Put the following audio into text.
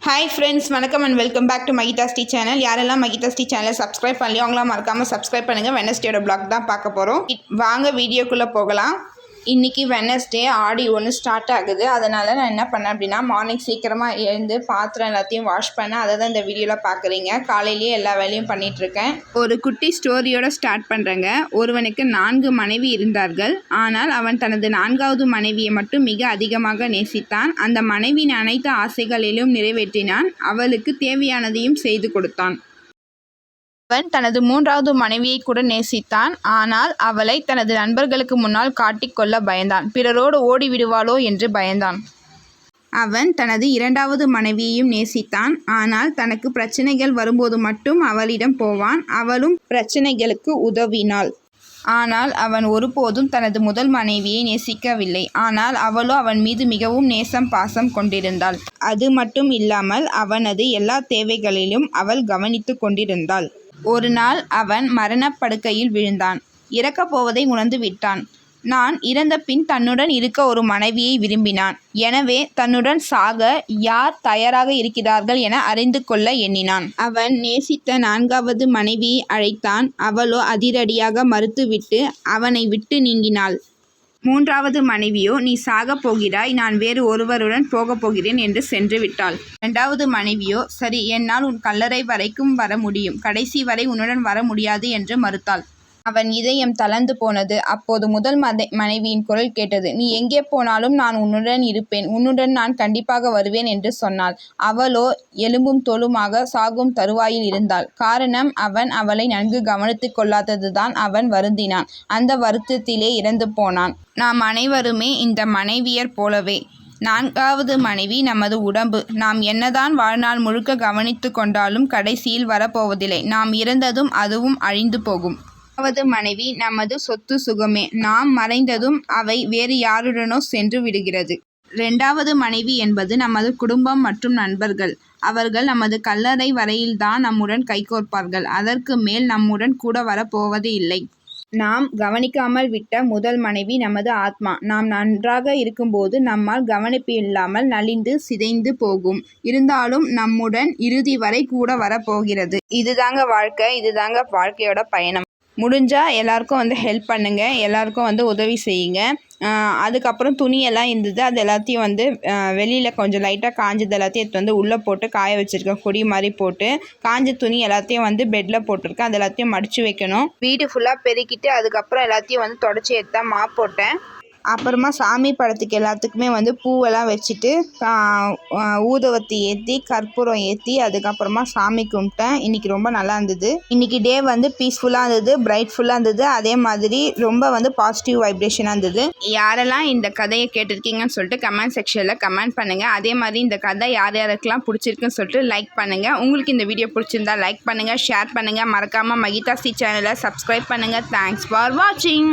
Hi friends, வணக்கம் and welcome back to Mahidas tea channel. யாரெல்லாம் Mahidas tea சேனலை சப்ஸ்கிரைப் பண்ணலையோ அவங்களாம் மறக்காமல் சப்ஸ்கிரைப் பண்ணுங்கள். வெனஸ்டேயோட பிளாக் தான் பார்க்க போகிறோம். வாங்க வீடியோக்குள்ளே போகலாம். இன்றைக்கி வெனஸ்டே ஆடி 1 ஸ்டார்ட் ஆகுது. அதனால் நான் என்ன பண்ணேன் அப்படின்னா, மார்னிங் சீக்கிரமாக எழுந்து பாத்திரம் எல்லாத்தையும் வாஷ் பண்ணேன். அதை தான் இந்த வீடியோவில் பார்க்குறீங்க. காலையிலேயே எல்லா வேலையும் பண்ணிகிட்ருக்கேன். ஒரு குட்டி ஸ்டோரியோட ஸ்டார்ட் பண்ணுறேங்க. ஒருவனுக்கு 4 மனைவி இருந்தார்கள். ஆனால் அவன் தனது 4வது மனைவியை மட்டும் மிக அதிகமாக நேசித்தான். அந்த மனைவியின் அனைத்து ஆசைகளிலும் நிறைவேற்றினான். அவளுக்கு தேவையானதையும் செய்து கொடுத்தான். அவன் தனது 3வது மனைவியை கூட நேசித்தான். ஆனால் அவளை தனது நண்பர்களுக்கு முன்னால் காட்டிக்கொள்ள பயந்தான். பிறரோடு ஓடிவிடுவாளோ என்று பயந்தான். அவன் தனது 2வது மனைவியையும் நேசித்தான். ஆனால் தனக்கு பிரச்சனைகள் வரும்போது மட்டும் அவளிடம் போவான். அவளும் பிரச்சனைகளுக்கு உதவினாள். ஆனால் அவன் ஒருபோதும் தனது முதல் மனைவியை நேசிக்கவில்லை. ஆனால் அவளோ அவன் மீது மிகவும் நேசம் பாசம் கொண்டிருந்தாள். அது மட்டும் இல்லாமல் அவனது எல்லா தேவைகளிலும் அவள் கவனித்து கொண்டிருந்தாள். ஒரு நாள் அவன் மரணப்படுக்கையில் விழுந்தான். இறக்கப் போவதை உணர்ந்து விட்டான். நான் இறந்த பின் தன்னுடன் இருக்க ஒரு மனைவியை விரும்பினான். எனவே தன்னுடன் சாக யார் தயாராக இருக்கிறார்கள் என அறிந்து கொள்ள எண்ணினான். அவன் நேசித்த 4வது மனைவியை அழைத்தான். அவளோ அதிரடியாக மறுத்துவிட்டு அவனை விட்டு நீங்கினாள். 3வது மனைவியோ, நீ சாகப் போகிறாய், நான் வேறு ஒருவருடன் போகப் போகிறேன் என்று சென்று விட்டாள். 2வது மனைவியோ, சரி, என்னால் உன் கல்லறை வரைக்கும் வர முடியும், கடைசி வரை உன்னுடன் வர முடியாது என்று மறுத்தாள். அவன் இதயம் தளர்ந்து போனது. அப்போது முதல் மனைவியின் குரல் கேட்டது. நீ எங்கே போனாலும் நான் உன்னுடன் இருப்பேன், உன்னுடன் நான் கண்டிப்பாக வருவேன் என்று சொன்னாள். அவளோ எலும்பும் தோலுமாக சாகும் தருவாயில் இருந்தாள். காரணம், அவன் அவளை நன்கு கவனித்து கொள்ளாததுதான். அவன் வருந்தினான். அந்த வருத்தத்திலே இறந்து போனான். நாம் அனைவருமே இந்த மனைவியர் போலவே. 4வது மனைவி நமது உடம்பு. நாம் என்னதான் வாழ்நாள் முழுக்க கவனித்து கொண்டாலும் கடைசியில் வரப்போவதில்லை. நாம் இறந்ததும் அதுவும் அழிந்து போகும். 4வது மனைவி நமது சொத்து சுகமே. நாம் மறைந்ததும் அவை வேறு யாருடனோ சென்று விடுகிறது. 2வது மனைவி என்பது நமது குடும்பம் மற்றும் நண்பர்கள். அவர்கள் நமது கல்லறை வரையில்தான் நம்முடன் கைகோர்ப்பார்கள். அதற்கு மேல் நம்முடன் கூட வரப்போவது இல்லை. நாம் கவனிக்காமல் விட்ட முதல் மனைவி நமது ஆத்மா. நாம் நன்றாக இருக்கும்போது நம்மால் கவனிப்பு இல்லாமல் நலிந்து சிதைந்து போகும். இருந்தாலும் நம்முடன் இறுதி வரை கூட வரப்போகிறது. இதுதாங்க வாழ்க்கை. இதுதாங்க வாழ்க்கையோட பயணம். முடிஞ்சால் எல்லாருக்கும் ஹெல்ப் பண்ணுங்கள். எல்லாருக்கும் உதவி செய்யுங்க. அதுக்கப்புறம் துணியெல்லாம் இருந்தது. அது எல்லாத்தையும் வெளியில் கொஞ்சம் லைட்டாக காஞ்சது எல்லாத்தையும் எடுத்து உள்ளே போட்டு காய வச்சுருக்கேன். கொடி மாதிரி போட்டு காஞ்ச துணி எல்லாத்தையும் பெட்டில் போட்டிருக்கேன். அது எல்லாத்தையும் மடித்து வைக்கணும். வீடு ஃபுல்லாக பெருக்கிட்டு அதுக்கப்புறம் எல்லாத்தையும் தொடச்சி எடுத்தா மாப் போட்டேன். அப்புறமா சாமி படத்துக்கு எல்லாத்துக்குமே பூவெல்லாம் வச்சுட்டு ஊதுவத்தி ஏற்றி கற்பூரம் ஏற்றி அதுக்கப்புறமா சாமி கும்பிட்டேன். இன்றைக்கி ரொம்ப நல்லா இருந்தது. இன்றைக்கி டே பீஸ்ஃபுல்லாக இருந்தது, பிரைட்ஃபுல்லாக இருந்தது. அதே மாதிரி ரொம்ப பாசிட்டிவ் வைப்ரேஷனாக இருந்தது. யாரெல்லாம் இந்த கதையை கேட்டிருக்கீங்கன்னு சொல்லிட்டு கமெண்ட் செக்ஷனில் கமெண்ட் பண்ணுங்கள். அதே மாதிரி இந்த கதை யார் யாருக்கெல்லாம் பிடிச்சிருக்குன்னு சொல்லிட்டு லைக் பண்ணுங்கள். உங்களுக்கு இந்த வீடியோ பிடிச்சிருந்தா லைக் பண்ணுங்கள், ஷேர் பண்ணுங்கள். மறக்காமல் மகிதாஸ் டீ சேனலை சப்ஸ்கிரைப் பண்ணுங்கள். தேங்க்ஸ் ஃபார் வாட்சிங்.